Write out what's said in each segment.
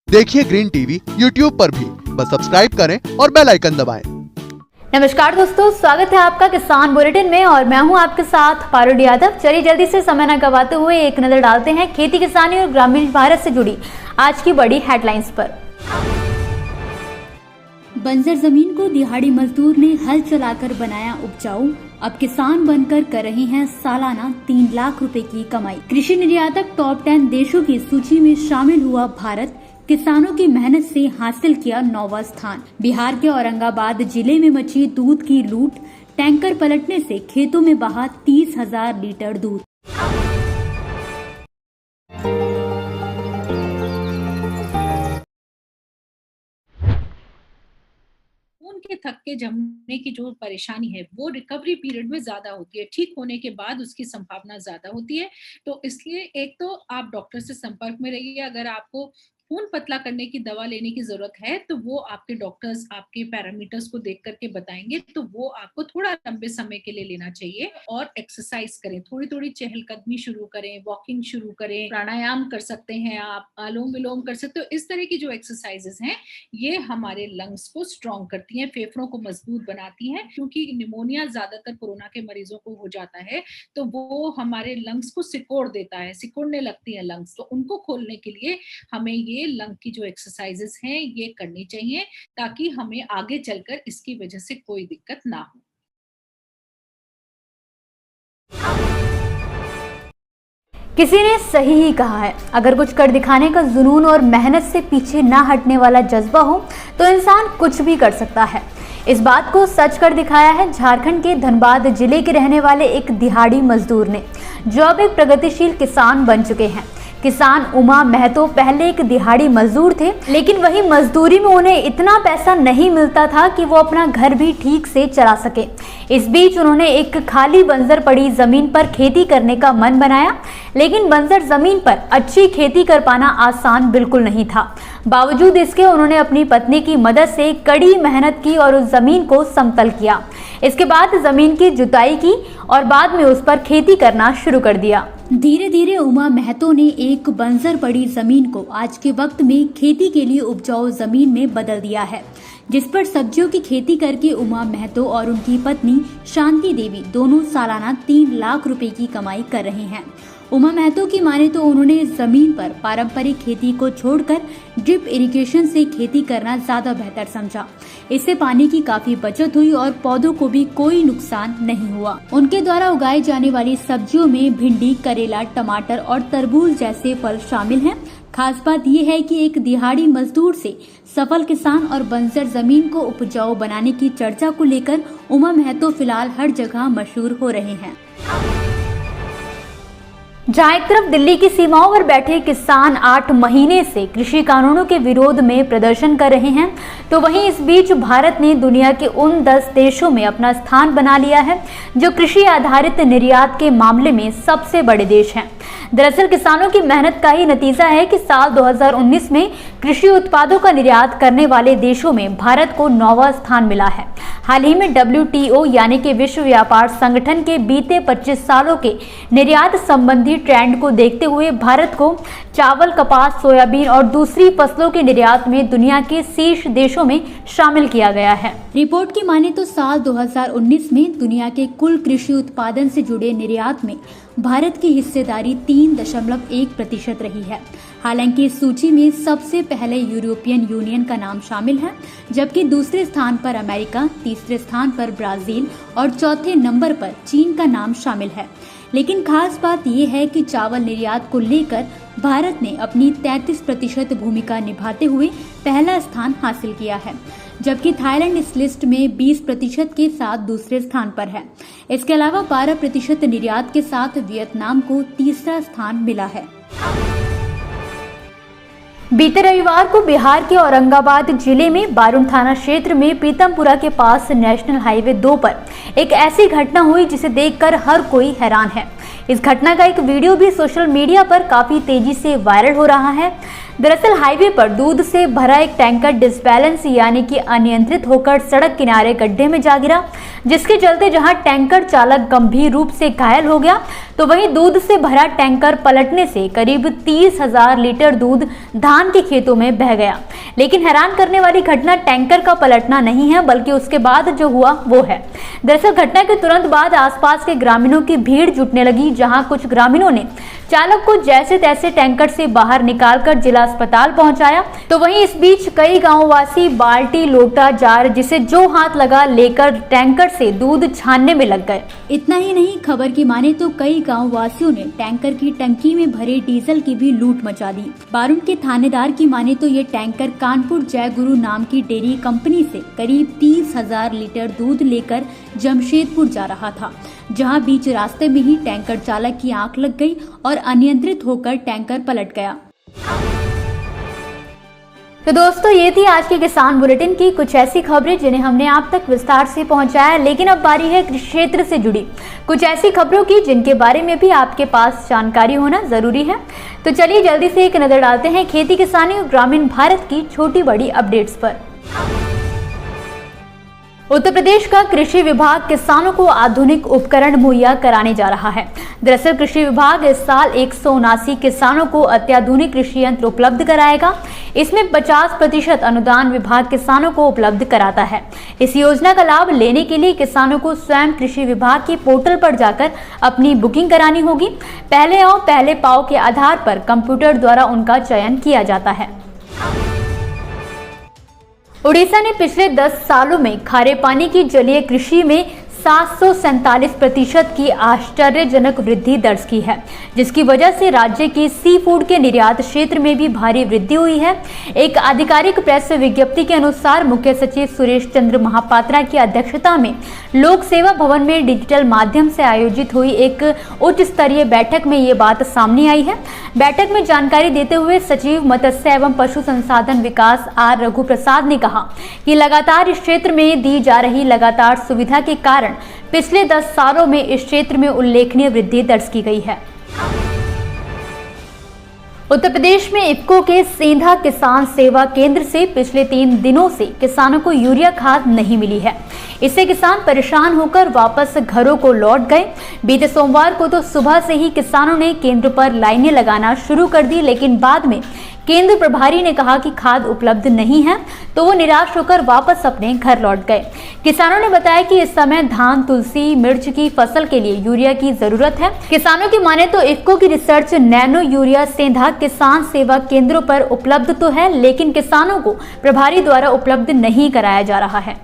देखिए green TV YouTube पर भी, बस सब्सक्राइब करें और बेल आइकन दबाएं। नमस्कार दोस्तों, स्वागत है आपका किसान बुलेटिन में और मैं हूं आपके साथ पारुल यादव। चलिए जल्दी से समय न गवाते हुए एक नजर डालते हैं खेती किसानी और ग्रामीण भारत से जुड़ी आज की बड़ी हेडलाइंस पर। बंजर जमीन को दिहाड़ी मजदूर ने हल चलाकर बनाया उपजाऊ, अब किसान बनकर कर रहे हैं सालाना 3 लाख रुपए की कमाई। कृषि निर्यातक टॉप 10 देशों की सूची में शामिल हुआ भारत, किसानों की मेहनत से हासिल किया 9वां स्थान। बिहार के औरंगाबाद जिले में मची दूध की लूट, टैंकर पलटने से खेतों में बहा 30,000 लीटर दूध। खून के थक्के जमने की जो परेशानी है वो रिकवरी पीरियड में ज्यादा होती है, ठीक होने के बाद उसकी संभावना ज्यादा होती है। तो इसलिए एक तो आप डॉक्टर से संपर्क में रहिए। अगर आपको खून पतला करने की दवा लेने की जरूरत है तो वो आपके डॉक्टर्स आपके पैरामीटर्स को देख करके बताएंगे, तो वो आपको थोड़ा लंबे समय के लिए लेना चाहिए। और एक्सरसाइज करें, थोड़ी थोड़ी चहलकदमी शुरू करें, वॉकिंग शुरू करें, प्राणायाम कर सकते हैं आप, अनुलोम विलोम कर सकते हो। इस तरह की जो एक्सरसाइजेस हैं ये हमारे लंग्स को स्ट्रॉन्ग करती हैं, फेफड़ों को मजबूत बनाती हैं। क्योंकि निमोनिया ज्यादातर कोरोना के मरीजों को हो जाता है, तो वो हमारे लंग्स को सिकोड़ देता है, सिकोड़ने लगती है लंग्स। तो उनको खोलने के लिए हमें ये लंग की जो एक्सरसाइजेस हैं ये करनी चाहिए, ताकि हमें आगे चलकर इसकी वजह से कोई दिक्कत ना हो। किसी ने सही ही कहा है, अगर कुछ कर दिखाने का जुनून और मेहनत से पीछे ना हटने वाला जज्बा हो तो इंसान कुछ भी कर सकता है। इस बात को सच कर दिखाया है झारखंड के धनबाद जिले के रहने वाले एक दिहाड़ी मजदूर ने, जो अब एक प्रगतिशील किसान बन चुके हैं। किसान उमा महतो पहले एक दिहाड़ी मजदूर थे, लेकिन वही मजदूरी में उन्हें इतना पैसा नहीं मिलता था कि वो अपना घर भी ठीक से चला सके। इस बीच उन्होंने एक खाली बंजर पड़ी जमीन पर खेती करने का मन बनाया, लेकिन बंजर जमीन पर अच्छी खेती कर पाना आसान बिल्कुल नहीं था। बावजूद इसके उन्होंने अपनी पत्नी की मदद से कड़ी मेहनत की और उस जमीन को समतल किया। इसके बाद जमीन की जुताई की और बाद में उस पर खेती करना शुरू कर दिया। धीरे धीरे उमा महतो ने एक बंजर पड़ी जमीन को आज के वक्त में खेती के लिए उपजाऊ जमीन में बदल दिया है, जिस पर सब्जियों की खेती करके उमा महतो और उनकी पत्नी शांति देवी दोनों सालाना 3 लाख रुपए की कमाई कर रहे हैं। उमा महतो की माने तो उन्होंने जमीन पर पारंपरिक खेती को छोड़कर ड्रिप इरिगेशन से खेती करना ज्यादा बेहतर समझा। इससे पानी की काफी बचत हुई और पौधों को भी कोई नुकसान नहीं हुआ। उनके द्वारा उगाई जाने वाली सब्जियों में भिंडी, करेला, टमाटर और तरबूज जैसे फल शामिल हैं। खास बात यह है कि एक दिहाड़ी मजदूर से सफल किसान और बंजर जमीन को उपजाऊ बनाने की चर्चा को लेकर उमा महतो फिलहाल हर जगह मशहूर हो रहे हैं। जहां एक तरफ दिल्ली की सीमाओं पर बैठे किसान 8 महीने से कृषि कानूनों के विरोध में प्रदर्शन कर रहे हैं, तो वहीं इस बीच भारत ने दुनिया के उन 10 देशों में अपना स्थान बना लिया है जो कृषि आधारित निर्यात के मामले में सबसे बड़े देश हैं। दरअसल किसानों की मेहनत का ही नतीजा है कि साल 2019 में कृषि उत्पादों का निर्यात करने वाले देशों में भारत को 9वां स्थान मिला है। हाल ही में WTO यानी कि विश्व व्यापार संगठन के बीते 25 सालों के निर्यात संबंधी ट्रेंड को देखते हुए भारत को चावल, कपास, सोयाबीन और दूसरी फसलों के निर्यात में दुनिया के शीर्ष देशों में शामिल किया गया है। रिपोर्ट की माने तो साल 2019 में दुनिया के कुल कृषि उत्पादन से जुड़े निर्यात में भारत की हिस्सेदारी 3.1% रही है। हालांकि इस सूची में सबसे पहले यूरोपियन यूनियन का नाम शामिल है, जबकि दूसरे स्थान पर अमेरिका, तीसरे स्थान पर ब्राजील और चौथे नंबर पर चीन का नाम शामिल है। लेकिन खास बात यह है कि चावल निर्यात को लेकर भारत ने अपनी 33% भूमिका निभाते हुए पहला स्थान हासिल किया है, जबकि थाईलैंड इस लिस्ट में 20% के साथ दूसरे स्थान पर है। इसके अलावा 12% निर्यात के साथ वियतनाम को तीसरा स्थान मिला है। बीते रविवार को बिहार के औरंगाबाद जिले में बारून थाना क्षेत्र में पीतमपुरा के पास नेशनल हाईवे 2 पर एक ऐसी घटना हुई जिसे देखकर हर कोई हैरान है। इस घटना का एक वीडियो भी सोशल मीडिया पर काफी तेजी से वायरल हो रहा है। दरअसल हाईवे पर दूध से भरा एक टैंकर डिसबैलेंस यानी कि अनियंत्रित होकर सड़क किनारे गड्ढे में जा गिरा, जिसके चलते जहां टैंकर चालक गंभीर रूप से घायल हो गया, तो वहीं दूध से भरा टैंकर पलटने से करीब 30,000 लीटर दूध धान के खेतों में बह गया। लेकिन हैरान करने वाली घटना टैंकर का पलटना नहीं है, बल्कि उसके बाद जो हुआ वो है। दरअसल घटना के तुरंत बाद आसपास के ग्रामीणों की भीड़ जुटने लगी, जहां कुछ ग्रामीणों ने चालक को जैसे तैसे टैंकर से बाहर निकालकर जिला अस्पताल पहुंचाया, तो वहीं इस बीच कई गांववासी बाल्टी, लोटा, जार जिसे जो हाथ लगा लेकर टैंकर से दूध छानने में लग गए। इतना ही नहीं, खबर की माने तो कई गाँव वासियों ने टैंकर की टंकी में भरे डीजल की भी लूट मचा दी। बारुण के थानेदार की माने तो ये टैंकर कानपुर जय गुरु नाम की डेयरी कंपनी से करीब 30,000 लीटर दूध लेकर जमशेदपुर जा रहा था, जहां बीच रास्ते में ही टैंकर चालक की आंख लग गई और अनियंत्रित होकर टैंकर पलट गया। तो दोस्तों, ये थी आज के किसान बुलेटिन की कुछ ऐसी खबरें जिन्हें हमने आप तक विस्तार से पहुंचाया। लेकिन अब बारी है कृषि क्षेत्र से जुड़ी कुछ ऐसी खबरों की जिनके बारे में भी आपके पास जानकारी होना जरूरी है। तो चलिए जल्दी से एक नजर डालते हैं खेती किसानी और ग्रामीण भारत की छोटी बड़ी अपडेट्स पर। उत्तर प्रदेश का कृषि विभाग किसानों को आधुनिक उपकरण मुहैया कराने जा रहा है। दरअसल कृषि विभाग इस साल 179 किसानों को अत्याधुनिक कृषि यंत्र उपलब्ध कराएगा। इसमें 50% अनुदान विभाग किसानों को उपलब्ध कराता है। इस योजना का लाभ लेने के लिए किसानों को स्वयं कृषि विभाग के पोर्टल पर जाकर अपनी बुकिंग करानी होगी। पहले आओ पहले पाओ के आधार पर कंप्यूटर द्वारा उनका चयन किया जाता है। उड़ीसा ने पिछले 10 सालों में खारे पानी की जलीय कृषि में 747% की आश्चर्यजनक वृद्धि दर्ज की है, जिसकी वजह से राज्य की सी फूड के निर्यात क्षेत्र में भी भारी वृद्धि हुई है। एक आधिकारिक प्रेस विज्ञप्ति के अनुसार मुख्य सचिव सुरेश चंद्र महापात्रा की अध्यक्षता में लोक सेवा भवन में डिजिटल माध्यम से आयोजित हुई एक उच्च स्तरीय बैठक में ये बात सामने आई है। बैठक में जानकारी देते हुए सचिव मत्स्य एवं पशु संसाधन विकास आर रघु प्रसाद ने कहा कि लगातार इस क्षेत्र में दी जा रही लगातार सुविधा के कारण पिछले 10 सालों में इस क्षेत्र में उल्लेखनीय वृद्धि दर्ज की गई है। उत्तर प्रदेश में इफ्को के सेंधा किसान सेवा केंद्र से पिछले 3 दिनों से किसानों को यूरिया खाद नहीं मिली है। इससे किसान परेशान होकर वापस घरों को लौट गए। बीते सोमवार को तो सुबह से ही किसानों ने केंद्र पर लाइनें लगाना शुरू कर दी, लेकिन बाद में केंद्र प्रभारी ने कहा कि खाद उपलब्ध नहीं है, तो वो निराश होकर वापस अपने घर लौट गए। किसानों ने बताया कि इस समय धान, तुलसी, मिर्च की फसल के लिए यूरिया की जरूरत है। किसानों की माने तो इफ्को की रिसर्च नैनो यूरिया सेंधा किसान सेवा केंद्रों पर उपलब्ध तो है, लेकिन किसानों को प्रभारी द्वारा उपलब्ध नहीं कराया जा रहा है।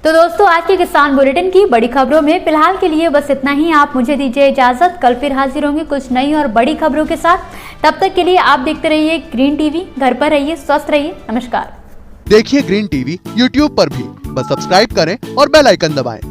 तो दोस्तों, आज के किसान बुलेटिन की बड़ी खबरों में फिलहाल के लिए बस इतना ही। आप मुझे दीजिए इजाजत, कल फिर हाजिर होंगे कुछ नई और बड़ी खबरों के साथ। तब तक के लिए आप देखते रहिए ग्रीन टीवी। घर पर रहिए, स्वस्थ रहिए। नमस्कार। देखिए ग्रीन टीवी YouTube पर भी, बस सब्सक्राइब करें और बेल आइकन दबाएं।